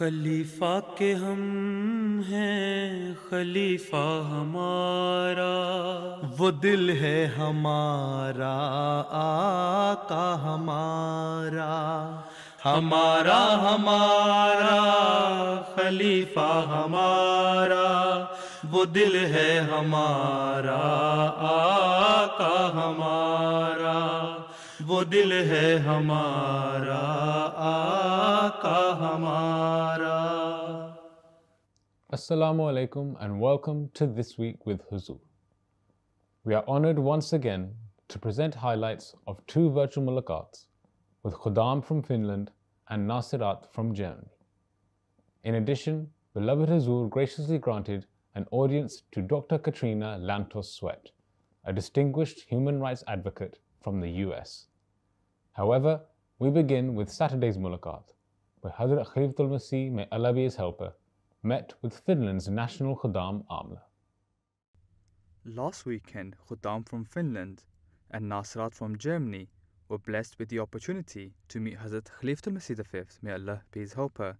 خلیفہ کے ہم ہیں خلیفہ ہمارا، وہ دل ہے ہمارا آقا ہمارا، ہمارا ہمارا خلیفہ ہمارا، وہ دل ہے ہمارا آقا ہمارا، وہ دل ہے ہمارا آقا ہمارا۔ Assalamu alaikum and welcome to This Week with Huzur. We are honored once again to present highlights of two virtual mulaqats with Khuddam from Finland and Nasirat from Germany. In addition, beloved Huzur graciously granted an audience to Dr. Katrina Lantos Sweat, a distinguished human rights advocate from the US. However, we begin with Saturday's mulaqat, where Hazrat Khalifatul Masih, may Allah be his helper, met with Finland's national Khuddam Amla. Last weekend, Khuddam from Finland and Nasirat from Germany were blessed with the opportunity to meet Hazrat Khalifatul Masih V, may Allah be his helper.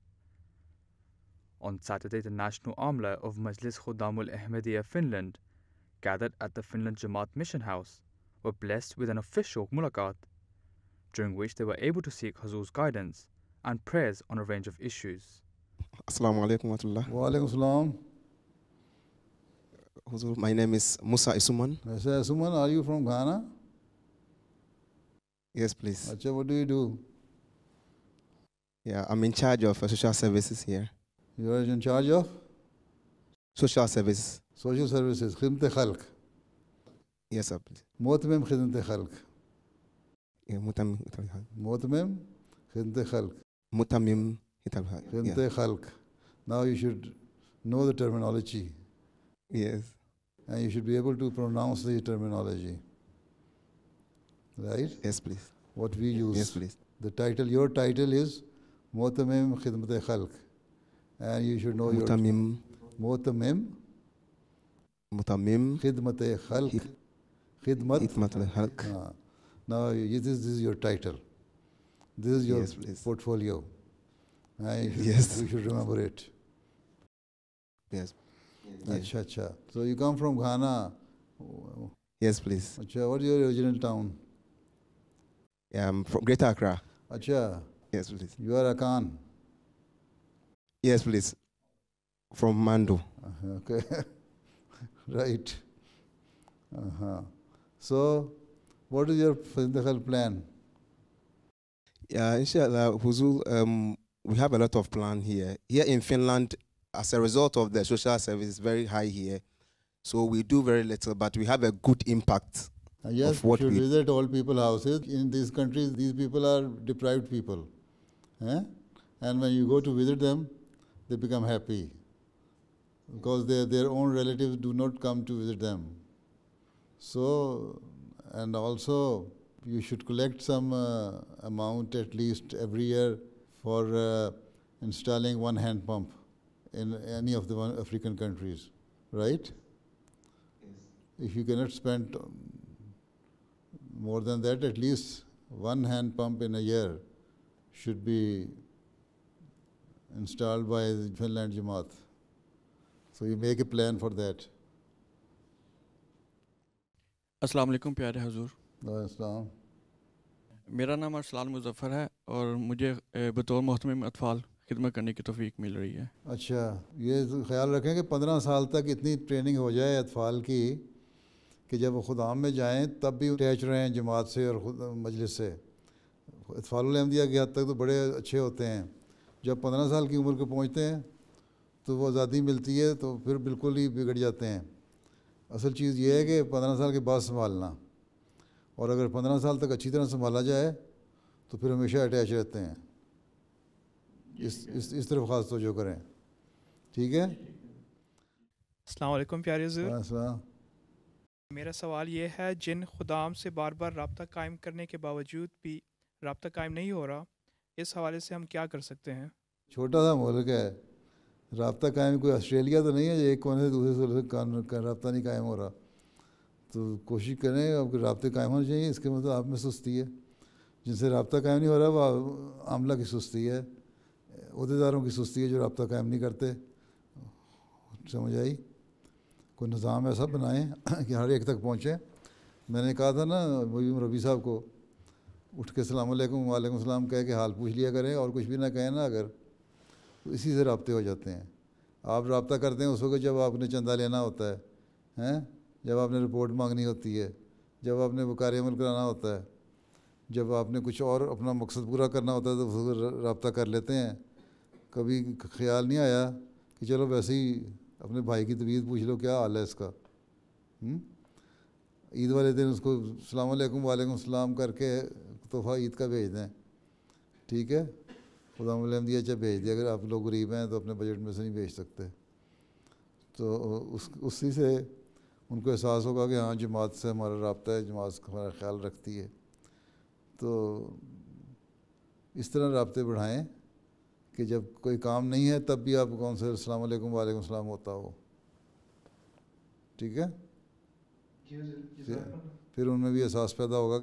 On Saturday, the national Amla of Majlis Khuddamul Ahmadiyya Finland, gathered at the Finland Jamaat Mission House, were blessed with an official mulaqat, during which they were able to seek Huzur's guidance and prayers on a range of issues. Assalamu alaikum wa rahmatullah. Wa alaikum salam. Huzur, my name is Musa Isuman. Mr. Asuman, are you from Ghana? Yes, please. Acha, what do you do? Yeah, I'm in charge of social services here. You are in charge of Social services. social services, khidmat khalq. Yes, sir, please. Mu'tamim khidmat khalq. Yeah, Mutamim Mu'tamim khidmat khalq. Mutamim Hitabha. Khidmat khalq. Now you should know the terminology Yes. and you should be able to pronounce the terminology. Right? Yes, please. What we use. Yes, please. The title, your title is Mu'tamim khidmat khalq. And you should know your Mutamim Mu'tamim Mutamim khidmat khalq. Khidmat. Hitmatul Halq. Now this is your title. This is your Yes, please. portfolio. Yes. You should remember it. Yes. Acha, acha. So you come from Ghana. Yes, please. Acha, what is your original town? Yeah, I'm from Greater Accra. Acha, Yes, please. you are Akan. Yes, please. From Mando. Okay. Right. So, what is your physical plan? Yeah, inshallah, Huzur, we have a lot of plan here. Here in Finland, as a result of the social service is very high here. So we do very little, but we have a good impact. Yes, Of what you should we- visit all people houses. In these countries, these people are deprived people. And when you go to visit them, they become happy. Because their own relatives do not come to visit them. So, and also, you should collect some amount at least every year for installing one hand pump in any of the African countries, right? If you cannot spend more than that, at least one hand pump in a year should be installed by the Finland Jamaat. So you make a plan for that. السلام علیکم پیارے حضور، Islam. میرا نام ارسلان مظفر ہے اور مجھے بطور محتمم اطفال خدمت کرنے کی توفیق مل رہی ہے۔ اچھا، یہ خیال رکھیں کہ 15 سال تک اتنی ٹریننگ ہو جائے اطفال کی کہ جب وہ خدام میں جائیں تب بھی اٹیچ رہیں جماعت سے اور مجلس سے۔ اطفال الاحمدیہ کی حد تک تو بڑے اچھے ہوتے ہیں، جب 15 سال کی عمر کو پہنچتے ہیں تو وہ آزادی ملتی ہے تو پھر بالکل ہی بگڑ جاتے ہیں۔ اصل چیز یہ ہے کہ 15 سال کے بعد سنبھالنا، اور اگر 15 سال تک اچھی طرح سنبھالا جائے تو پھر ہمیشہ اٹیچ رہتے ہیں۔ اس طرف خاص توجہ کریں، ٹھیک ہے؟ السلام علیکم پیارے حضور، السلام۔ میرا سوال یہ ہے جن خدام سے بار بار رابطہ قائم کرنے کے باوجود بھی رابطہ قائم نہیں ہو رہا، اس حوالے سے ہم کیا کر سکتے ہیں؟ چھوٹا سا ملک ہے، رابطہ قائم کوئی آسٹریلیا تو نہیں ہے ایک کونے سے دوسرے سے رابطہ نہیں قائم ہو رہا، تو کوشش کریں آپ کے رابطے قائم ہونے چاہیے۔ اس کے مطلب آپ میں سستی ہے، جن سے رابطہ قائم نہیں ہو رہا وہ عاملہ کی سستی ہے، عہدیداروں کی سستی ہے جو رابطہ قائم نہیں کرتے. سمجھ آئی؟ کوئی نظام ایسا بنائیں کہ ہر ایک تک پہنچیں. میں نے کہا تھا نا مبین ربی صاحب کو, اٹھ کے السلام علیکم وعلیکم السلام کہہ کے حال پوچھ لیا کریں, اور کچھ بھی نہ کہیں نا اگر, تو اسی سے رابطے ہو جاتے ہیں. آپ رابطہ کرتے ہیں اس وقت جب آپ نے چندہ لینا ہوتا ہے, جب آپ نے رپورٹ مانگنی ہوتی ہے, جب آپ نے وقار عمل کرانا ہوتا ہے, جب آپ نے کچھ اور اپنا مقصد پورا کرنا ہوتا ہے تو اس وقت رابطہ کر لیتے ہیں. کبھی خیال نہیں آیا کہ چلو ویسے ہی اپنے بھائی کی طبیعت پوچھ لو کیا حال ہے اس کا. عید والے دن اس کو السلام علیکم وعلیکم السلام کر کے تحفہ عید کا بھیج دیں, ٹھیک ہے, خدا ملیم دیا چاہے بھیج دیں. اگر آپ لوگ غریب ہیں تو اپنے بجٹ میں سے نہیں بھیج سکتے, تو اسی سے ان کو احساس ہوگا کہ ہاں جماعت سے ہمارا رابطہ ہے, جماعت ہمارا خیال رکھتی ہے. تو اس طرح رابطے بڑھائیں کہ جب کوئی کام نہیں ہے تب بھی آپ کون سے السلام علیکم وعلیکم السلام ہوتا ہو, ٹھیک ہے. پھر ان میں بھی احساس پیدا ہوگا.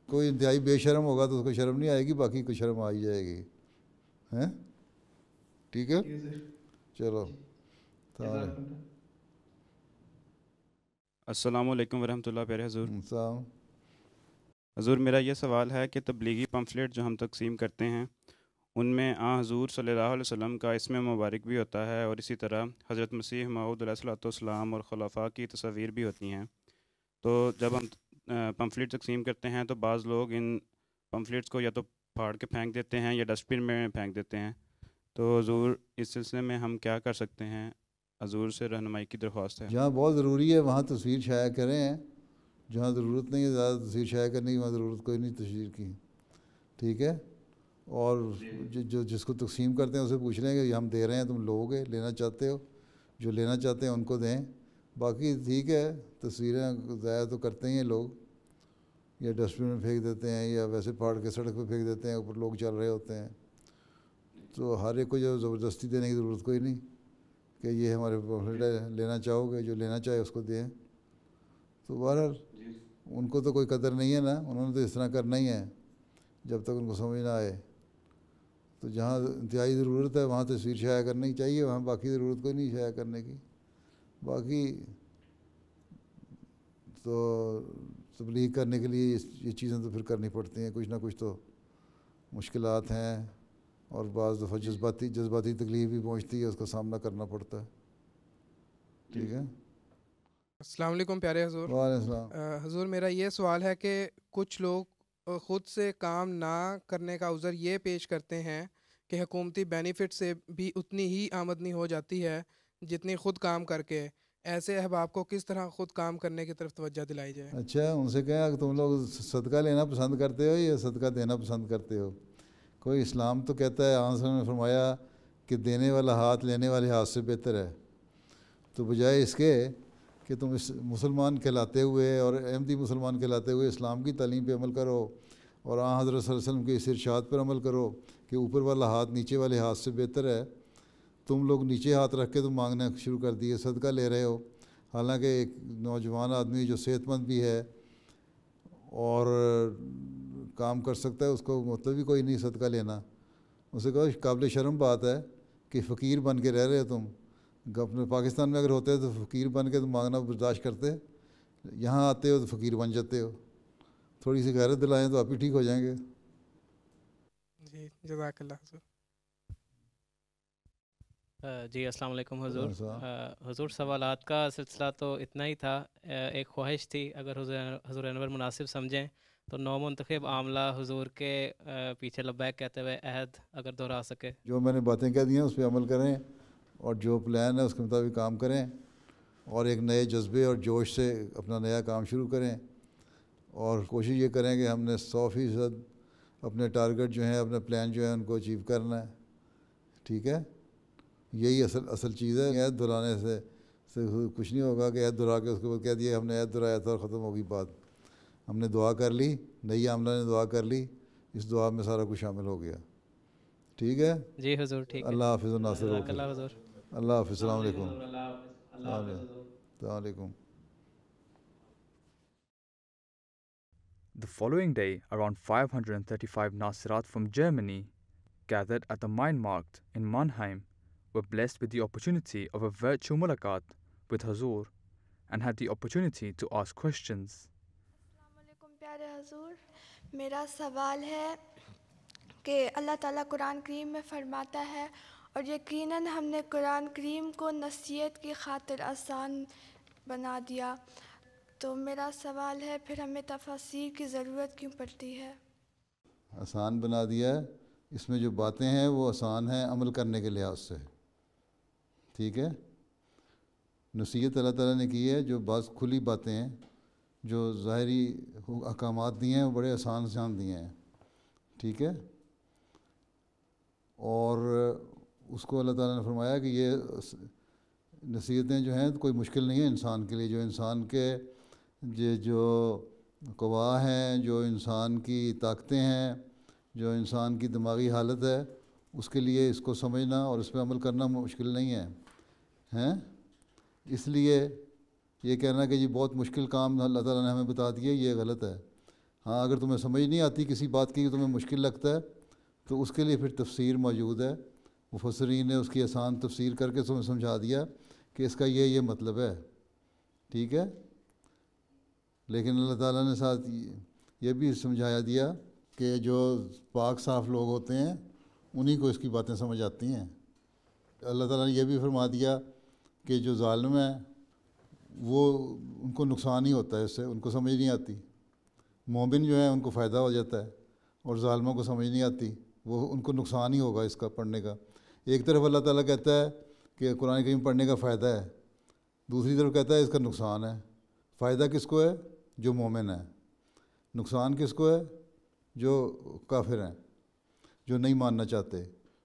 کوئی انتہائی بے شرم ہوگا تو اس کو شرم نہیں آئے گی, باقی کو شرم آ ہی جائے گی, ہیں, ٹھیک ہے. چلو, السلام علیکم ورحمۃ اللہ. پیارے حضور. السلام. حضور میرا یہ سوال ہے کہ تبلیغی پمفلیٹ جو ہم تقسیم کرتے ہیں ان میں حضور صلی اللہ علیہ وسلم کا اسم مبارک بھی ہوتا ہے, اور اسی طرح حضرت مسیح موعود علیہ الصلوۃ والسلام اور خلفاء کی تصاویر بھی ہوتی ہیں. تو جب ہم پمفلیٹ تقسیم کرتے ہیں تو بعض لوگ ان پمفلیٹس کو یا تو پھاڑ کے پھینک دیتے ہیں یا ڈسٹ بن میں پھینک دیتے ہیں. تو حضور اس سلسلے میں ہم کیا کر سکتے ہیں؟ حضور سے رہنمائی کی درخواست ہے. جہاں بہت ضروری ہے وہاں تصویر شائع کریں, جہاں ضرورت نہیں ہے زیادہ تصویر شائع کرنے کی وہاں ضرورت کوئی نہیں تصویر کی, ٹھیک ہے. اور جو جس کو تقسیم کرتے ہیں اسے پوچھ لیں کہ ہم دے رہے ہیں, تم لو گے, لینا چاہتے ہو, جو لینا چاہتے ہیں ان کو دیں. باقی ٹھیک ہے, تصویریں ضائع تو کرتے ہی ہیں لوگ, یا ڈسٹ بن میں پھینک دیتے ہیں یا ویسے پھاڑ کے سڑک پہ پھینک دیتے ہیں, اوپر لوگ چل رہے ہوتے ہیں. تو ہر ایک کو جو زبردستی دینے کی ضرورت کوئی نہیں کہ یہ ہمارے پمفلیٹ ہے, لینا چاہو گے, جو لینا چاہے اس کو دیں. تو بہرحال ان کو تو کوئی قدر نہیں ہے نا, انہوں نے تو اس طرح کرنا ہی ہے جب تک ان کو سمجھ نہ آئے. تو جہاں انتہائی ضرورت ہے وہاں تصویر شائع کرنی چاہیے, وہاں باقی ضرورت کوئی نہیں شائع کرنے کی. باقی تو تبلیغ کرنے کے لیے یہ چیزیں تو پھر کرنی پڑتی ہیں, کچھ نہ کچھ تو مشکلات ہیں, اور بعض دفعہ جذباتی تکلیف بھی پہنچتی ہے, اس کا سامنا کرنا پڑتا ہے, ٹھیک ہے. السلام علیکم پیارے حضور. وعلیکم السلام. حضور میرا یہ سوال ہے کہ کچھ لوگ خود سے کام نہ کرنے کا عذر یہ پیش کرتے ہیں کہ حکومتی بینیفٹ سے بھی اتنی ہی آمدنی ہو جاتی ہے جتنی خود کام کر کے. ایسے احباب کو کس طرح خود کام کرنے کی طرف توجہ دلائی جائے؟ اچھا, ان سے کہیں کہ تم لوگ صدقہ لینا پسند کرتے ہو یا صدقہ دینا پسند کرتے ہو؟ کوئی اسلام تو کہتا ہے, آنسر نے فرمایا کہ دینے والا ہاتھ لینے والے ہاتھ سے بہتر ہے. تو بجائے اس کے کہ تم اس مسلمان کہلاتے ہوئے اور احمدی مسلمان کہلاتے ہوئے اسلام کی تعلیم پہ عمل کرو, اور حضرت صلی اللہ علیہ وسلم کے اس ارشاد پر عمل کرو کہ اوپر والا ہاتھ نیچے والے ہاتھ سے بہتر ہے, تم لوگ نیچے ہاتھ رکھ کے تم مانگنا شروع کر دیے, صدقہ لے رہے ہو. حالانکہ ایک نوجوان آدمی جو صحت مند بھی ہے اور کام کر سکتا ہے, اس کو مطلب ہی کوئی نہیں صدقہ لینا. اسے کہو قابل شرم بات ہے کہ فقیر بن کے رہ رہے ہو تم. اپنے پاکستان میں اگر ہوتے تو فقیر بن کے تم مانگنا برداشت کرتے, یہاں آتے ہو تو فقیر بن جاتے ہو. تھوڑی سی غیرت دلائیں تو آپ ہی ٹھیک ہو جائیں گے. جی جزاک اللہ حضور. جی السلام علیکم حضور. حضور سوالات کا سلسلہ تو اتنا ہی تھا. ایک خواہش تھی اگر حضور انور مناسب سمجھیں تو نو منتخب عاملہ حضور کے پیچھے لبیک کہتے ہوئے عہد اگر دہرا سکے. جو میں نے باتیں کہہ دی ہیں اس پہ عمل کریں, اور جو پلان ہے اس کے مطابق کام کریں, اور ایک نئے جذبے اور جوش سے اپنا نیا کام شروع کریں, اور کوشش یہ کریں کہ ہم نے 100% اپنے ٹارگٹ جو ہیں, اپنے پلان جو ہیں ان کو اچیو کرنا ہے, ٹھیک ہے. یہی اصل چیز ہے. عہد دہرانے سے کچھ نہیں ہوگا کہ عہد دہرا کے اس کے بعد کہہ دیا ہم نے عہد دہرایا تھا اور ختم ہوگی بات. ہم نے دعا کر لی, نئی عاملہ نے دعا کر لی, اس دعا میں سارا کچھ شامل ہو گیا, ٹھیک ہے. جی حضور ٹھیک ہے. اللہ حافظ الناصر. اللہ حضور. اللہ حافظ. السلام علیکم. السلام علیکم. The following day, around 535 Nasirat from Germany gathered at the Mind Markt in Mannheim were blessed with the opportunity of a virtual mulaqat with Hazur and had the opportunity to ask questions. السلام علیکم پیارے حضور، میرا سوال ہے کہ اللہ تعالیٰ قرآن کریم میں فرماتا ہے اور یقیناً ہم نے قرآن کریم کو نصیحت کی خاطر آسان بنا دیا، تو میرا سوال ہے پھر ہمیں تفاسیر کی ضرورت کیوں پڑتی ہے؟ آسان بنا دیا ہے، اس میں جو باتیں ہیں وہ آسان ہیں عمل کرنے کے لحاظ سے، ٹھیک ہے. نصیحت اللہ تعالیٰ نے کی ہے، جو بعض کھلی باتیں ہیں، جو ظاہری احکامات دیے ہیں وہ بڑے آسان دیے ہیں، ٹھیک ہے. اور اس کو اللہ تعالیٰ نے فرمایا کہ یہ نصیحتیں جو ہیں کوئی مشکل نہیں ہے انسان کے لیے، جو انسان کے جو قوا ہیں، جو انسان کی طاقتیں ہیں، جو انسان کی دماغی حالت ہے، اس کے لیے اس کو سمجھنا اور اس پہ عمل کرنا مشکل نہیں ہے ہیں. اس لیے یہ کہنا کہ یہ بہت مشکل کام اللہ تعالیٰ نے ہمیں بتا دیا، یہ غلط ہے. ہاں اگر تمہیں سمجھ نہیں آتی کسی بات کی، تمہیں مشکل لگتا ہے، تو اس کے لیے پھر تفسیر موجود ہے. مفسرین نے اس کی آسان تفسیر کر کے تمہیں سمجھا دیا کہ اس کا یہ مطلب ہے، ٹھیک ہے. لیکن اللہ تعالیٰ نے ساتھ یہ بھی سمجھایا دیا کہ جو پاک صاف لوگ ہوتے ہیں انہی کو اس کی باتیں سمجھ آتی ہیں. اللہ تعالیٰ نے یہ بھی فرما دیا کہ جو ظالم ہیں وہ ان کو نقصان ہی ہوتا ہے، اس سے ان کو سمجھ نہیں آتی. مومن جو ہیں ان کو فائدہ ہو جاتا ہے، اور ظالموں کو سمجھ نہیں آتی، وہ ان کو نقصان ہی ہوگا اس کا پڑھنے کا. ایک طرف اللہ تعالیٰ کہتا ہے کہ قرآن کریم پڑھنے کا فائدہ ہے، دوسری طرف کہتا ہے اس کا نقصان ہے. فائدہ کس کو ہے؟ جو مومن ہے. نقصان کس کو ہے؟ جو کافر ہیں، جو نہیں ماننا چاہتے،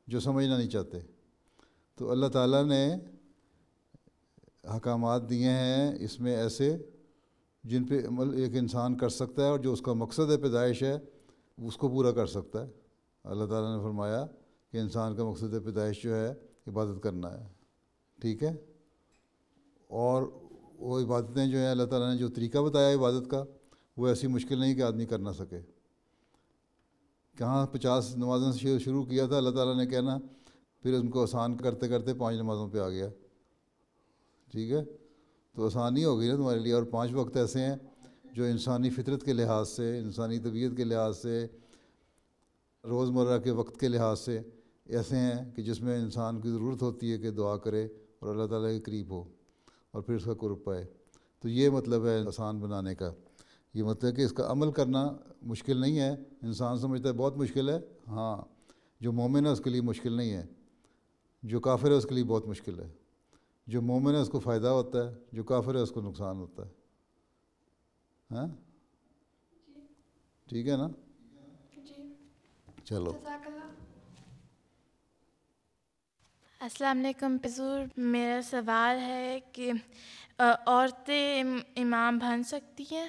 جو سمجھنا نہیں چاہتے. تو اللہ تعالیٰ نے احکامات دیے ہیں اس میں ایسے جن پہ عمل ایک انسان کر سکتا ہے، اور جو اس کا مقصد ہے پیدائش ہے اس کو پورا کر سکتا ہے. اللہ تعالیٰ نے فرمایا کہ انسان کا مقصد پیدائش جو ہے عبادت کرنا ہے، ٹھیک ہے. اور وہ عبادتیں جو ہیں اللہ تعالیٰ نے جو طریقہ بتایا عبادت کا، وہ ایسی مشکل نہیں کہ آدمی کر نہ سکے. کہاں 50 نمازوں سے شروع کیا تھا اللہ تعالیٰ نے کہنا، پھر ان کو آسان کرتے کرتے 5 نمازوں پہ آ گیا، ٹھیک ہے. تو آسانی ہو گئی نا تمہارے لیے. اور 5 وقت ایسے ہیں جو انسانی فطرت کے لحاظ سے، انسانی طبیعت کے لحاظ سے، روزمرہ کے وقت کے لحاظ سے ایسے ہیں کہ جس میں انسان کی ضرورت ہوتی ہے کہ دعا کرے اور اللہ تعالیٰ کے قریب ہو اور پھر اس کا قرب پائے. تو یہ مطلب ہے آسان بنانے کا. یہ مطلب ہے کہ اس کا عمل کرنا مشکل نہیں ہے. انسان سمجھتا ہے بہت مشکل ہے، ہاں جو مومن ہے اس کے لیے مشکل نہیں ہے، جو کافر ہے اس کے لیے بہت مشکل ہے. جو مومن ہے اس کو فائدہ ہوتا ہے، جو کافر ہے اس کو نقصان ہوتا ہے. ہاں ٹھیک ہے نا؟ چلو. السلام علیکم حضور، میرا سوال ہے کہ عورتیں امام بن سکتی ہیں؟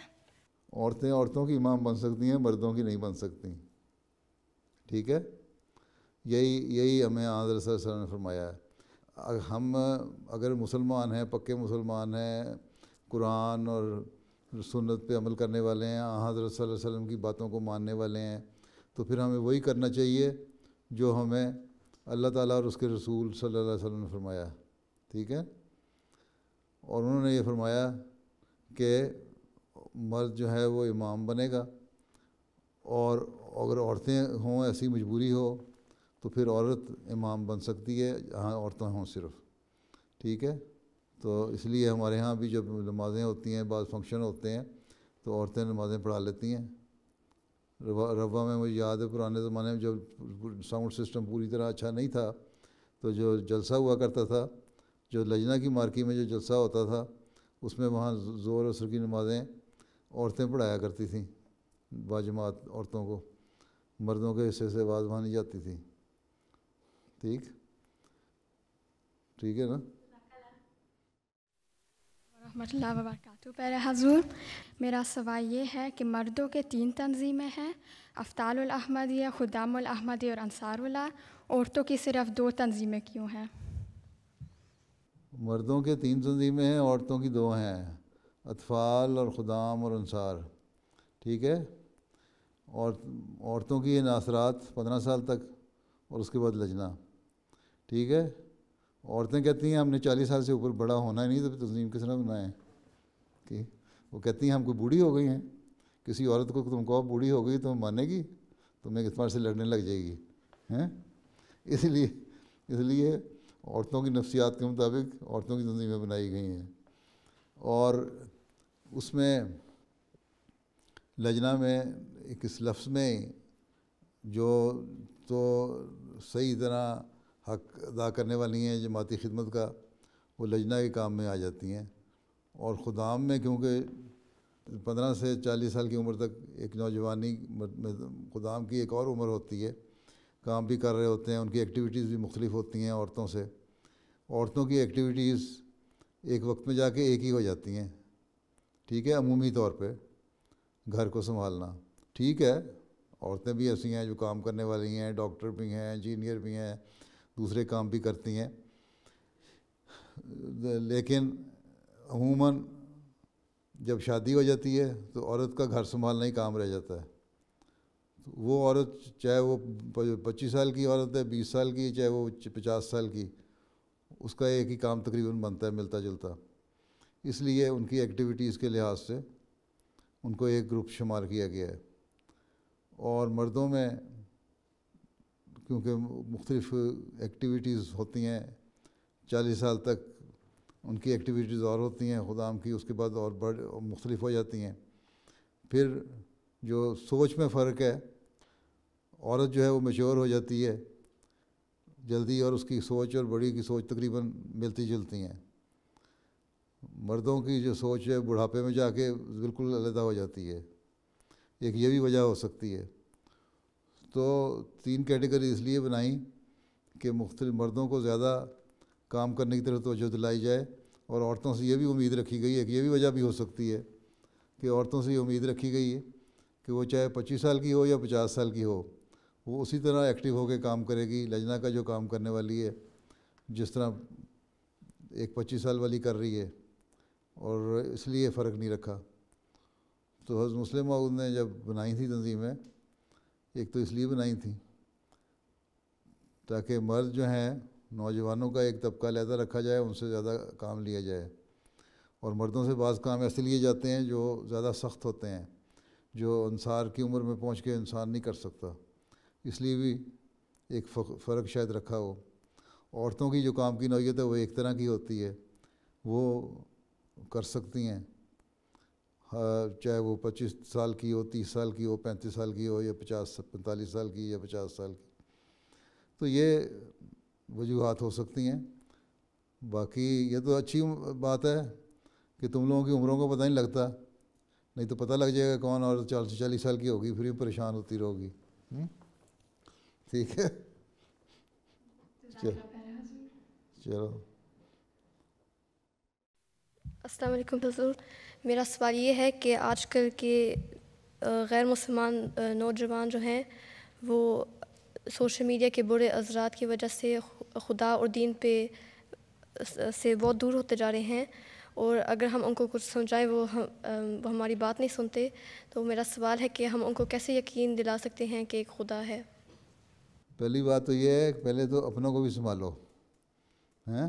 عورتیں عورتوں کی امام بن سکتی ہیں، مردوں کی نہیں بن سکتی، ٹھیک ہے. یہی ہمیں حضرت صلی اللہ علیہ وسلم نے فرمایا ہے. ہم اگر مسلمان ہیں، پکے مسلمان ہیں، قرآن اور سنت پہ عمل کرنے والے ہیں، حضرت صلی اللہ علیہ وسلم کی باتوں کو ماننے والے ہیں، تو پھر ہمیں وہی کرنا چاہیے جو ہمیں اللہ تعالیٰ اور اس کے رسول صلی اللہ علیہ وسلم نے فرمایا، ٹھیک ہے. اور انہوں نے یہ فرمایا کہ مرد جو ہے وہ امام بنے گا، اور اگر عورتیں ہوں، ایسی مجبوری ہو، تو پھر عورت امام بن سکتی ہے، ہاں عورتیں ہوں صرف، ٹھیک ہے. تو اس لیے ہمارے ہاں بھی جب نمازیں ہوتی ہیں، بعض فنکشن ہوتے ہیں، تو عورتیں نمازیں پڑھا لیتی ہیں. روا میں مجھے یاد ہے پرانے زمانے میں جب ساؤنڈ سسٹم پوری طرح اچھا نہیں تھا، تو جو جلسہ ہوا کرتا تھا، جو لجنہ کی مارکی میں جو جلسہ ہوتا تھا، اس میں وہاں ظہر عصر کی نمازیں عورتیں پڑھایا کرتی تھیں باجماعت عورتوں کو، مردوں کے حصے سے آواز وہاں نہیں جاتی تھی. ٹھیک ہے نا؟ رحمۃ اللہ وبرکاتہ. پیارے حضور، میرا سوال یہ ہے کہ مردوں کے 3 تنظیمیں ہیں، افطال الاحمدیہ، خدام الاحمدیہ اور انصار اللہ. عورتوں کی صرف 2 تنظیمیں کیوں ہیں؟ مردوں کے 3 تنظیمیں ہیں، عورتوں کی 2 ہیں، اطفال اور خدام اور انصار، ٹھیک ہے. اور عورتوں کی یہ ناصرات 15 سال تک اور اس کے بعد لجنا. ٹھیک ہے. عورتیں کہتی ہیں ہم نے 40 سال سے اوپر بڑا ہونا ہی نہیں تو تنظیم کس طرح بنائیں. کہ وہ کہتی ہیں ہم کوئی بوڑھی ہو گئی ہیں. کسی عورت کو تم کہو بوڑھی ہو گئی تو مانے گی؟ تمہیں کس بار سے لڑنے لگ جائے گی ہیں. اس لیے عورتوں کی نفسیات کے مطابق عورتوں کی تنظیمیں بنائی گئی ہیں. اور اس میں لجنا میں ایک اس لفظ میں جو تو صحیح طرح حق ادا کرنے والی ہیں جماعتی خدمت کا، وہ لجنا کے کام میں آ جاتی ہیں. اور خدام میں کیونکہ 15 سے 40 سال کی عمر تک ایک نوجوانی خدام کی ایک اور عمر ہوتی ہے، کام بھی کر رہے ہوتے ہیں، ان کی ایکٹیویٹیز بھی مختلف ہوتی ہیں عورتوں سے. عورتوں کی ایکٹیویٹیز ایک وقت میں جا کے ایک ہی ہو جاتی ہیں. ٹھیک ہے. عمومی طور پہ گھر کو سنبھالنا ٹھیک ہے، عورتیں بھی ایسی ہیں جو کام کرنے والی ہیں، ڈاکٹر بھی ہیں، انجینئر بھی ہیں، دوسرے کام بھی کرتی ہیں. لیکن عموماً جب شادی ہو جاتی ہے تو عورت کا گھر سنبھالنا ہی کام رہ جاتا ہے. وہ عورت چاہے وہ 25 سال کی عورت ہے، 20 سال کی، چاہے وہ 50 سال کی، اس کا ایک ہی کام تقریباً بنتا ہے ملتا جلتا. اس لیے ان کی ایکٹیویٹیز کے لحاظ سے ان کو ایک گروپ شمار کیا گیا ہے. اور مردوں میں کیونکہ مختلف ایکٹیویٹیز ہوتی ہیں، 40 سال تک ان کی ایکٹیویٹیز اور ہوتی ہیں خدام کی، اس کے بعد اور مختلف ہو جاتی ہیں. پھر جو سوچ میں فرق ہے، عورت جو ہے وہ میچور ہو جاتی ہے جلدی، اور اس کی سوچ اور بڑی کی سوچ تقریباً ملتی جلتی ہیں. مردوں کی جو سوچ ہے بڑھاپے میں جا کے بالکل علیحدہ ہو جاتی ہے. ایک یہ بھی وجہ ہو سکتی ہے. تو 3 کیٹیگری اس لیے بنائیں کہ مختلف مردوں کو زیادہ کام کرنے کی طرف توجہ دلائی جائے، اور عورتوں سے یہ بھی امید رکھی گئی ہے. ایک یہ بھی وجہ بھی ہو سکتی ہے کہ عورتوں سے یہ امید رکھی گئی ہے کہ وہ چاہے 25 سال کی ہو یا 50 سال کی ہو، وہ اسی طرح ایکٹیو ہو کے کام کرے گی. لجنا کا جو کام کرنے والی ہے جس طرح ایک 25 سال والی کر رہی ہے، اور اس لیے فرق نہیں رکھا. تو حضرت مسلم موعود نے جب بنائی تھی تنظیمیں، ایک تو اس لیے بنائی تھیں تاکہ مرد جو ہیں نوجوانوں کا ایک طبقہ علیحدہ رکھا جائے، ان سے زیادہ کام لیا جائے. اور مردوں سے بعض کام ایسے لیے جاتے ہیں جو زیادہ سخت ہوتے ہیں، جو انصار کی عمر میں پہنچ کے انسان نہیں کر سکتا. اس لیے بھی ایک فرق شاید رکھا ہو. عورتوں کی جو کام کی نوعیت ہے وہ ایک طرح کی ہوتی ہے، وہ کر سکتی ہیں، چاہے وہ 25 سال کی ہو، 30 سال کی ہو، 35 سال کی ہو، یا 45 سال کی یا 50 سال کی. تو یہ وجوہات ہو سکتی ہیں. باقی یہ تو اچھی بات ہے کہ تم لوگوں کی عمروں کو پتہ نہیں لگتا، نہیں تو پتہ لگ جائے گا کون اور 40 سال کی ہوگی، پھر بھی پریشان ہوتی رہو گی. ٹھیک ہے. چلو. السلام علیکم حضور. میرا سوال یہ ہے کہ آج کل کے غیر مسلمان نوجوان جو ہیں وہ سوشل میڈیا کے برے اثرات کی وجہ سے خدا اور دین پہ سے بہت دور ہوتے جا رہے ہیں، اور اگر ہم ان کو کچھ سمجھائیں وہ ہماری بات نہیں سنتے. تو میرا سوال ہے کہ ہم ان کو کیسے یقین دلا سکتے ہیں کہ ایک خدا ہے؟ پہلی بات تو یہ ہے کہ پہلے تو اپنوں کو بھی سنبھالو ہیں،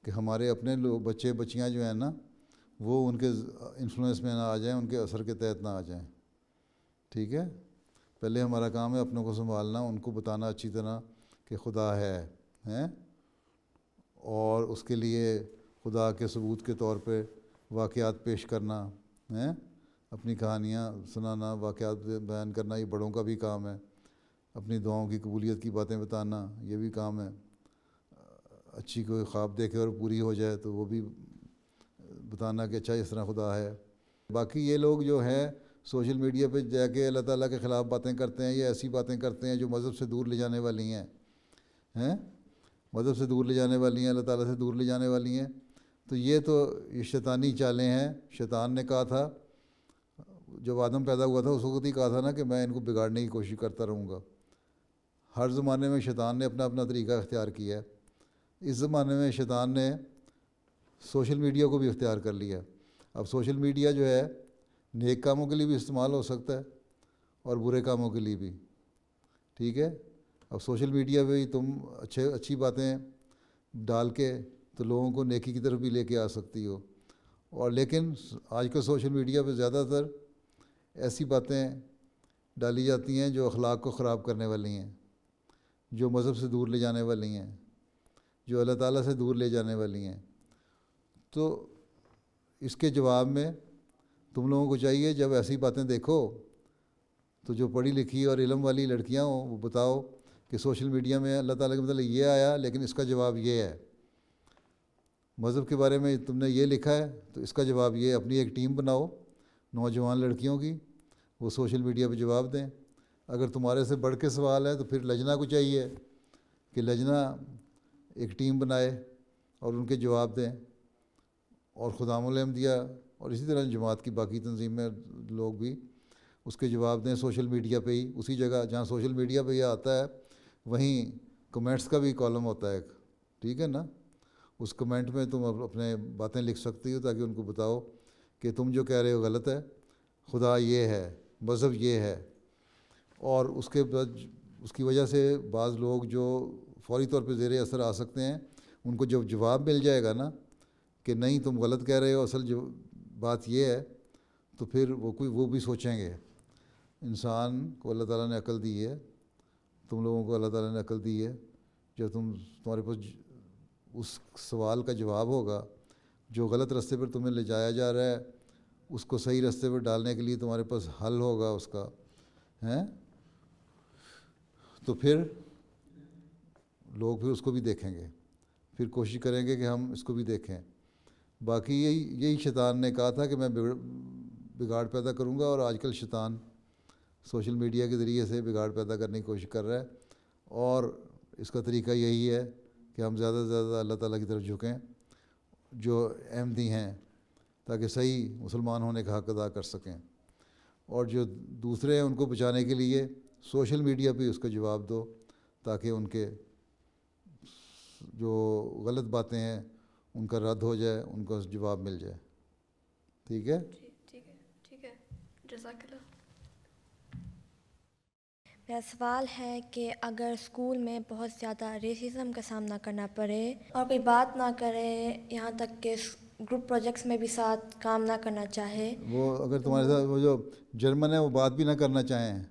کہ ہمارے اپنے لوگ بچے بچیاں جو ہیں نا وہ ان کے انفلوئنس میں نہ آ جائیں، ان کے اثر کے تحت نہ آ جائیں. ٹھیک ہے. پہلے ہمارا کام ہے اپنوں کو سنبھالنا، ان کو بتانا اچھی طرح کہ خدا ہے ہیں، اور اس کے لیے خدا کے ثبوت کے طور پہ واقعات پیش کرنا ہیں، اپنی کہانیاں سنانا، واقعات بیان کرنا، یہ بڑوں کا بھی کام ہے. اپنی دعاؤں کی قبولیت کی باتیں بتانا، یہ بھی کام ہے. اچھی کوئی خواب دیکھے اور پوری ہو جائے تو وہ بھی بتانا کہ اچھا اس طرح خدا ہے. باقی یہ لوگ جو ہیں سوشل میڈیا پہ جا کے اللہ تعالیٰ کے خلاف باتیں کرتے ہیں، یا ایسی باتیں کرتے ہیں جو مذہب سے دور لے جانے والی ہیں مذہب سے دور لے جانے والی ہیں، اللہ تعالیٰ سے دور لے جانے والی ہیں. تو یہ شیطانی چالیں ہیں. شیطان نے کہا تھا جب آدم پیدا ہوا تھا اس وقت ہی کہا تھا نا کہ میں ان کو بگاڑنے کی کوشش کرتا رہوں گا. ہر زمانے میں شیطان نے اپنا اپنا طریقہ اختیار کیا ہے. اس زمانے میں شیطان نے سوشل میڈیا کو بھی اختیار کر لیا. اب سوشل میڈیا جو ہے نیک کاموں کے لیے بھی استعمال ہو سکتا ہے اور برے کاموں کے لیے بھی. ٹھیک ہے. اب سوشل میڈیا پہ ہی تم اچھی باتیں ڈال کے تو لوگوں کو نیکی کی طرف بھی لے کے آ سکتی ہو. اور لیکن آج کل سوشل میڈیا پہ زیادہ تر ایسی باتیں ڈالی جاتی ہیں جو اخلاق کو خراب کرنے والی ہیں, جو مذہب سے دور لے جانے والی ہیں, جو اللہ تعالیٰ سے دور لے جانے والی ہیں. تو اس کے جواب میں تم لوگوں کو چاہیے جب ایسی باتیں دیکھو تو جو پڑھی لکھی اور علم والی لڑکیاں ہوں وہ بتاؤ کہ سوشل میڈیا میں اللہ تعالیٰ کے مطلب یہ آیا لیکن اس کا جواب یہ ہے. مذہب کے بارے میں تم نے یہ لکھا ہے تو اس کا جواب یہ. اپنی ایک ٹیم بناؤ نوجوان لڑکیوں کی, وہ سوشل میڈیا پہ جواب دیں. اگر تمہارے سے بڑھ کے سوال ہے تو پھر لجنہ کو چاہیے کہ لجنہ ایک ٹیم بنائے اور ان کے جواب دیں. اور خدام الاحمدیہ اور اسی طرح جماعت کی باقی تنظیمیں لوگ بھی اس کے جواب دیں سوشل میڈیا پہ ہی. اسی جگہ جہاں سوشل میڈیا پہ یہ آتا ہے وہیں کمنٹس کا بھی کالم ہوتا ہے ایک, ٹھیک ہے نا. اس کمنٹ میں تم اپنے باتیں لکھ سکتی ہو تاکہ ان کو بتاؤ کہ تم جو کہہ رہے ہو غلط ہے, خدا یہ ہے, مذہب یہ ہے. اور اس کے بعد اس کی وجہ سے بعض لوگ جو فوری طور پہ زیر اثر آ سکتے ہیں, ان کو جب جواب مل جائے گا نا کہ نہیں تم غلط کہہ رہے ہو, اصل جو بات یہ ہے, تو پھر وہ بھی سوچیں گے. انسان کو اللہ تعالیٰ نے عقل دی ہے, تم لوگوں کو اللہ تعالیٰ نے عقل دی ہے. جب تمہارے پاس اس سوال کا جواب ہوگا, جو غلط راستے پر تمہیں لے جایا جا رہا ہے اس کو صحیح راستے پر ڈالنے کے لیے تمہارے پاس حل ہوگا اس کا ہیں, تو پھر لوگ پھر اس کو بھی دیکھیں گے, پھر کوشش کریں گے کہ ہم اس کو بھی دیکھیں. باقی یہی شیطان نے کہا تھا کہ میں بگاڑ پیدا کروں گا, اور آج کل شیطان سوشل میڈیا کے ذریعے سے بگاڑ پیدا کرنے کی کوشش کر رہا ہے. اور اس کا طریقہ یہی ہے کہ ہم زیادہ سے زیادہ اللہ تعالیٰ کی طرف جھکیں جو احمدی ہیں, تاکہ صحیح مسلمان ہونے کا حق ادا کر سکیں. اور جو دوسرے ہیں ان کو بچانے کے لیے سوشل میڈیا پہ اس کا جواب دو تاکہ ان کے جو غلط باتیں ہیں ان کا رد ہو جائے, ان کو جواب مل جائے. ٹھیک ہے, ٹھیک ہے, جزاک اللہ. میرا سوال ہے کہ اگر اسکول میں بہت زیادہ ریسزم کا سامنا کرنا پڑے اور کوئی بات نہ کرے, یہاں تک کہ گروپ پروجیکٹس میں بھی ساتھ کام نہ کرنا چاہے, وہ اگر تمہارے ساتھ وہ جو جرمن ہے وہ بات بھی نہ کرنا چاہیں,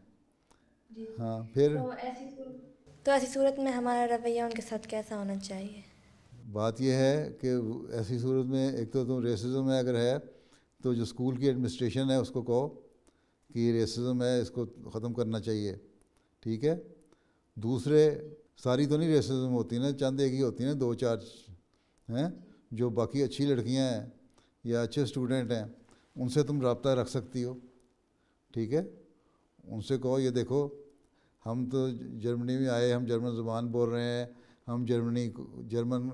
ہاں, پھر تو ایسی صورت میں ہمارا رویہ ان کے ساتھ کیسا ہونا چاہیے؟ بات یہ ہے کہ ایسی صورت میں ایک تو تم ریسزم میں اگر ہے تو جو اسکول کی ایڈمنسٹریشن ہے اس کو کہو کہ یہ ریسزم ہے, اس کو ختم کرنا چاہیے. ٹھیک ہے. دوسرے ساری تو نہیں ریسزم ہوتی نا, چند ایک ہی ہوتی ہیں, 2-4 ہیں جو باقی اچھی لڑکیاں ہیں یا اچھے اسٹوڈنٹ ہیں, ان سے تم رابطہ رکھ سکتی ہو. ٹھیک ہے, ان سے کہو یہ دیکھو ہم تو جرمنی میں آئے, ہم جرمن زبان بول رہے ہیں, ہم جرمن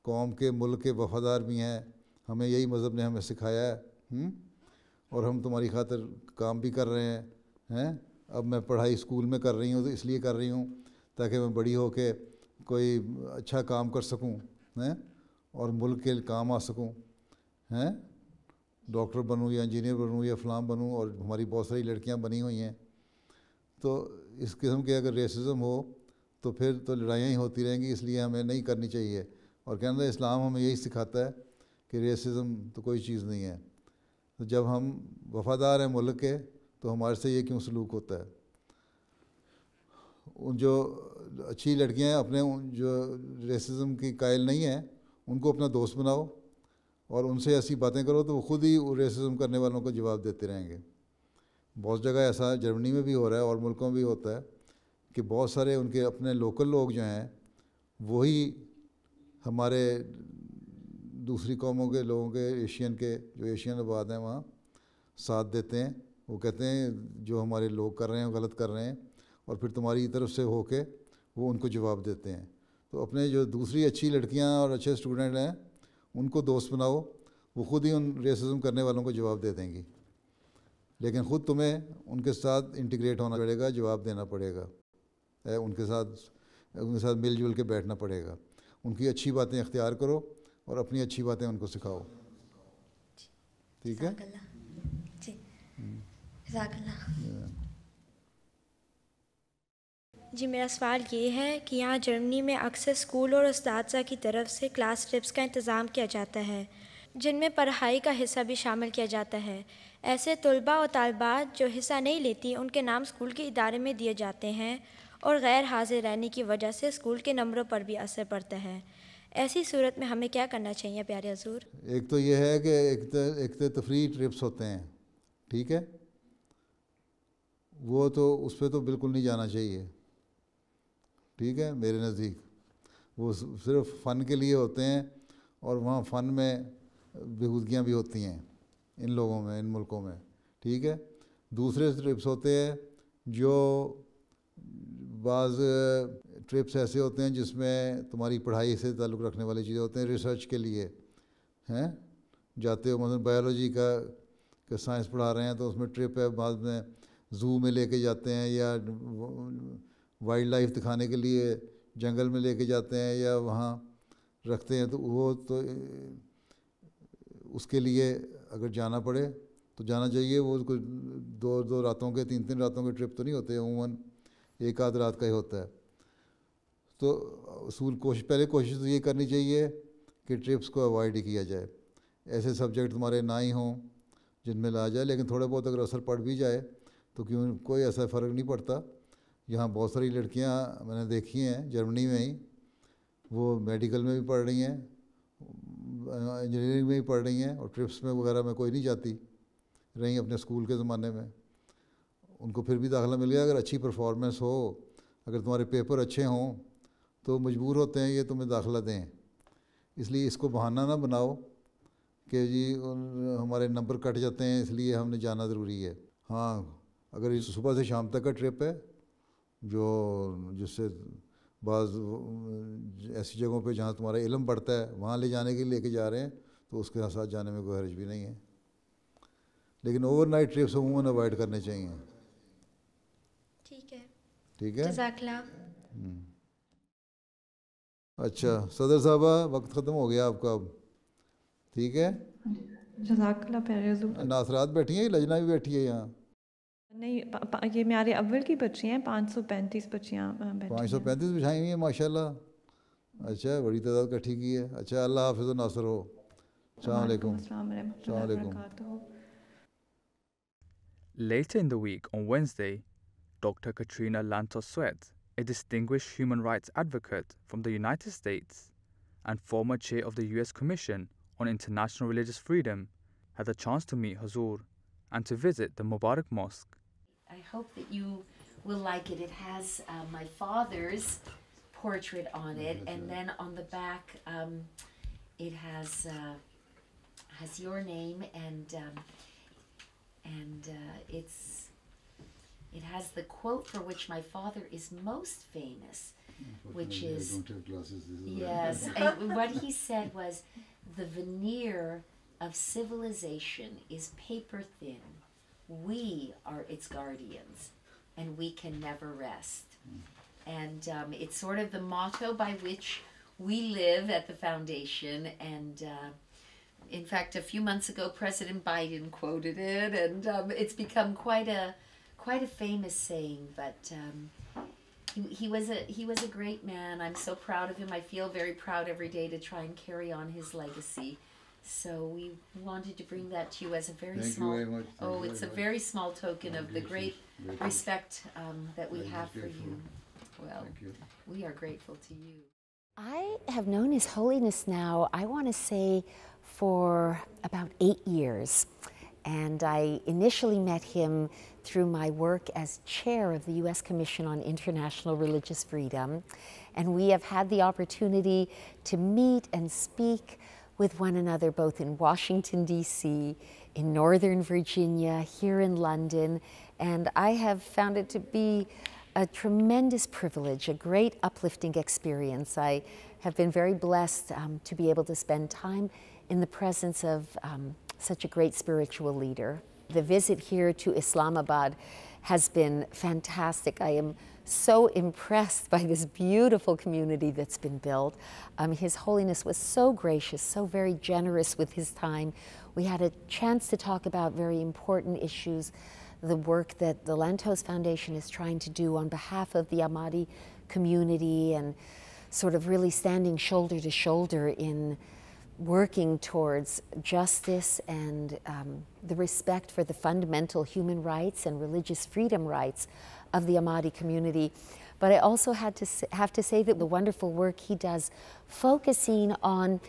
قوم کے ملک کے وفادار بھی ہیں, ہمیں یہی مذہب نے ہمیں سکھایا ہے, اور ہم تمہاری خاطر کام بھی کر رہے ہیں. اب میں پڑھائی اسکول میں کر رہی ہوں تو اس لیے کر رہی ہوں تاکہ میں بڑی ہو کے کوئی اچھا کام کر سکوں اور ملک کے کام آ سکوں, ڈاکٹر بنوں یا انجینئر بنوں یا فلاں بنوں. اور ہماری بہت ساری لڑکیاں بنی ہوئی ہیں. تو اس قسم کے اگر ریسزم ہو تو پھر تو لڑائیاں ہی ہوتی رہیں گی, اس لیے ہمیں نہیں کرنی چاہیے. اور کہنا اسلام ہمیں یہی سکھاتا ہے کہ ریسزم تو کوئی چیز نہیں ہے. تو جب ہم وفادار ہیں ملک کے تو ہمارے سے یہ کیوں سلوک ہوتا ہے؟ ان جو اچھی لڑکیاں ہیں اپنے جو ریسزم کی قائل نہیں ہیں ان کو اپنا دوست بناؤ اور ان سے ایسی باتیں کرو تو وہ خود ہی ریسزم کرنے والوں کو جواب دیتے رہیں گے. بہت جگہ ایسا جرمنی میں بھی ہو رہا ہے اور ملکوں میں بھی ہوتا ہے کہ بہت سارے ان کے اپنے لوکل لوگ جو ہیں وہی ہمارے دوسری قوموں کے لوگوں کے جو ایشین آباد ہیں وہاں ساتھ دیتے ہیں. وہ کہتے ہیں جو ہمارے لوگ کر رہے ہیں غلط کر رہے ہیں, اور پھر تمہاری طرف سے ہو کے وہ ان کو جواب دیتے ہیں. تو اپنے جو دوسری اچھی لڑکیاں اور اچھے اسٹوڈنٹ ہیں ان کو دوست بناؤ, وہ خود ہی ان ریسزم کرنے والوں کو جواب دے دیں گی. لیکن خود تمہیں ان کے ساتھ انٹیگریٹ ہونا پڑے گا, جواب دینا پڑے گا, ان کے ساتھ مل جل کے بیٹھنا پڑے گا. ان کی اچھی باتیں اختیار کرو اور اپنی اچھی باتیں ان کو سکھاؤ. ٹھیک ہے, جی, جزاک اللہ. جی میرا سوال یہ ہے کہ یہاں جرمنی میں اکثر اسکول اور اساتذہ کی طرف سے کلاس ٹرپس کا انتظام کیا جاتا ہے جن میں پڑھائی کا حصہ بھی شامل کیا جاتا ہے. ایسے طلباء و طالبات جو حصہ نہیں لیتی ان کے نام اسکول کے ادارے میں دیے جاتے ہیں اور غیر حاضر رہنے کی وجہ سے اسکول کے نمبروں پر بھی اثر پڑتا ہے. ایسی صورت میں ہمیں کیا کرنا چاہیے پیارے حضور؟ ایک تو یہ ہے کہ ایک تو تفریحی ٹرپس ہوتے ہیں، ٹھیک ہے، وہ تو اس پہ تو بالکل نہیں جانا چاہیے، ٹھیک ہے. میرے نزدیک وہ صرف فن کے لیے ہوتے ہیں اور وہاں فن میں بےہودگیاں بھی ہوتی ہیں ان لوگوں میں، ان ملکوں میں، ٹھیک ہے. دوسرے ٹرپس ہوتے ہیں جو بعض ٹرپس ایسے ہوتے ہیں جس میں تمہاری پڑھائی سے تعلق رکھنے والی چیزیں ہوتے ہیں، ریسرچ کے لیے ہیں جاتے ہو، مثلا بایولوجی کا سائنس پڑھا رہے ہیں تو اس میں ٹرپ ہے، بعض میں زو میں لے کے جاتے ہیں یا وائلڈ لائف دکھانے کے لیے جنگل میں لے کے جاتے ہیں یا وہاں رکھتے ہیں، تو وہ تو اس کے لیے اگر جانا پڑے تو جانا چاہیے. وہ کوئی دو راتوں کے 3 راتوں کے ٹرپ تو نہیں ہوتے، عموماً 1 آدھ رات کا ہی ہوتا ہے. تو پہلے کوشش تو یہ کرنی چاہیے کہ ٹرپس کو اوائڈ ہی کیا جائے. ایسے سبجیکٹ تمہارے نہ ہی ہوں جن میں لا جائے، لیکن تھوڑے بہت اگر اثر پڑ بھی جائے تو کیوں کوئی ایسا فرق نہیں پڑتا. یہاں بہت ساری لڑکیاں میں نے دیکھی ہیں جرمنی میں ہی، وہ میڈیکل میں بھی پڑھ رہی ہیں، انجینئرنگ میں بھی پڑھ رہی ہیں، اور ٹرپس میں وغیرہ میں کوئی نہیں جاتی رہی اپنے اسکول کے زمانے میں. ان کو پھر بھی داخلہ مل گیا. اگر اچھی پرفارمنس ہو، اگر تمہارے پیپر اچھے ہوں تو مجبور ہوتے ہیں یہ تمہیں داخلہ دیں. اس لیے اس کو بہانہ نہ بناؤ کہ جی ہمارے نمبر کٹ جاتے ہیں اس لیے ہم نے جانا ضروری ہے. ہاں اگر یہ صبح سے شام تک کا ٹرپ ہے جس سے بعض ایسی جگہوں پہ جہاں تمہارا علم بڑھتا ہے وہاں لے جانے کے لیے لے کے جا رہے ہیں تو اس کے ساتھ جانے میں کوئی حرج بھی نہیں ہے. لیکن اوور نائٹ ٹرپس عموماً اوائڈ کرنے چاہیے. ٹھیک ہے، ٹھیک ہے، جزاک اللہ. اچھا صدر صاحبہ وقت ختم ہو گیا آپ کا اب، ٹھیک ہے. جزاک اللہ پیارے حضور. ناصرات بیٹھی ہیں، لجنا بھی بیٹھی ہے یہاں؟ نہیں، یہ میارے اول کی بچی ہیں، 535 بچیاں بیٹھی ہیں. 535 بچھائی ہوئی ہیں ماشاء اللہ. اچھا بڑی تعداد کٹھی کی ہے. اچھا اللہ حافظ و ناصر ہو. السلام علیکم. السلام علیکم. Later in the week, on Wednesday, Dr. Katrina Lantos-Swett, a distinguished human rights advocate from the United States and former chair of the U.S. Commission on International Religious Freedom, had the chance to meet Huzur and to visit the Mubarak Mosque. I hope that you will like it. It has my father's portrait on it, and then on the back it has your name, and it has the quote for which my father is most famous, which is, yes, and what he said was, the veneer of civilization is paper thin. We are its guardians, and we can never rest. And it's sort of the motto by which we live at the foundation, and in fact, a few months ago, President Biden quoted it, and it's become quite a famous saying. But he was a great man. I'm so proud of him. I feel very proud every day to try and carry on his legacy. So we wanted to bring that to you as a very small. Thank you very much. It's a very small token of the great respect that we have for you. Well, we are grateful to you. I have known His Holiness now, I want to say, for about 8 years. And I initially met him through my work as chair of the U.S. Commission on International Religious Freedom. And we have had the opportunity to meet and speak with one another both in Washington, D.C., in Northern Virginia, here in London. And I have found it to be a tremendous privilege, a great uplifting experience. I have been very blessed to be able to spend time in the presence of such a great spiritual leader. The visit here to Islamabad has been fantastic. I am so impressed by this beautiful community that's been built. His Holiness was so gracious, so very generous with his time. We had a chance to talk about very important issues, the work that the Lantos Foundation is trying to do on behalf of the Ahmadi community, and sort of really standing shoulder to shoulder in working towards justice and the respect for the fundamental human rights and religious freedom rights of the Ahmadi community. But I also have to say that the wonderful work he does focusing on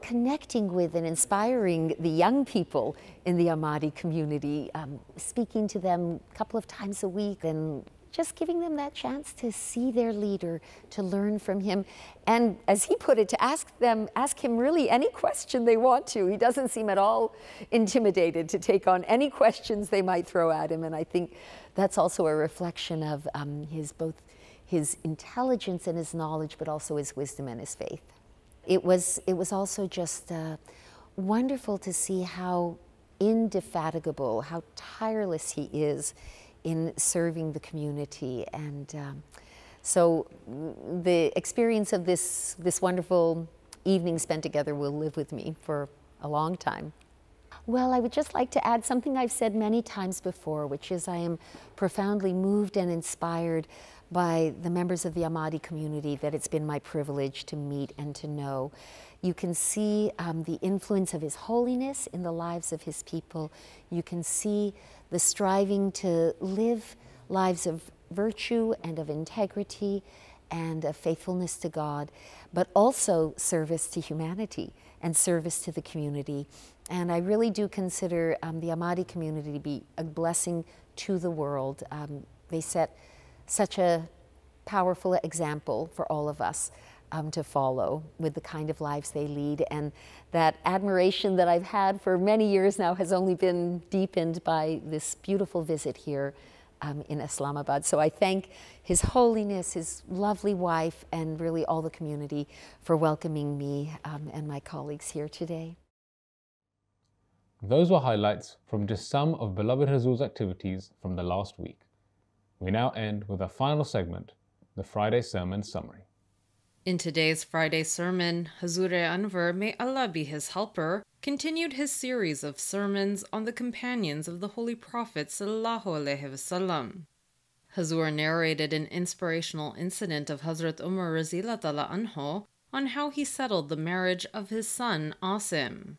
connecting with and inspiring the young people in the Ahmadi community, speaking to them a couple of times a week and just giving them that chance to see their leader, to learn from him, and as he put it, to ask him really any question they want to. He doesn't seem at all intimidated to take on any questions they might throw at him, and I think that's also a reflection of both his intelligence and his knowledge, but also his wisdom and his faith. It was also just wonderful to see how indefatigable, how tireless he is in serving the community. And so the experience of this wonderful evening spent together will live with me for a long time. Well, I would just like to add something I've said many times before, which is I am profoundly moved and inspired by the members of the Ahmadi community that it's been my privilege to meet and to know. You can see the influence of His Holiness in the lives of His people. You can see the striving to live lives of virtue and of integrity and of faithfulness to God, but also service to humanity and service to the community. And I really do consider the Ahmadi community to be a blessing to the world. They set such a powerful example for all of us to follow with the kind of lives they lead. And that admiration that I've had for many years now has only been deepened by this beautiful visit here in Islamabad. So I thank His Holiness, his lovely wife, and really all the community for welcoming me and my colleagues here today. Those were highlights from just some of beloved Hazur's activities from the last week. We now end with our final segment, the Friday Sermon Summary. In today's Friday sermon, Hazur Anwar, may Allah be his helper, continued his series of sermons on the companions of the Holy Prophet ﷺ. Hazur narrated an inspirational incident of Hazrat Umar Raziyallahu anhu on how he settled the marriage of his son Asim.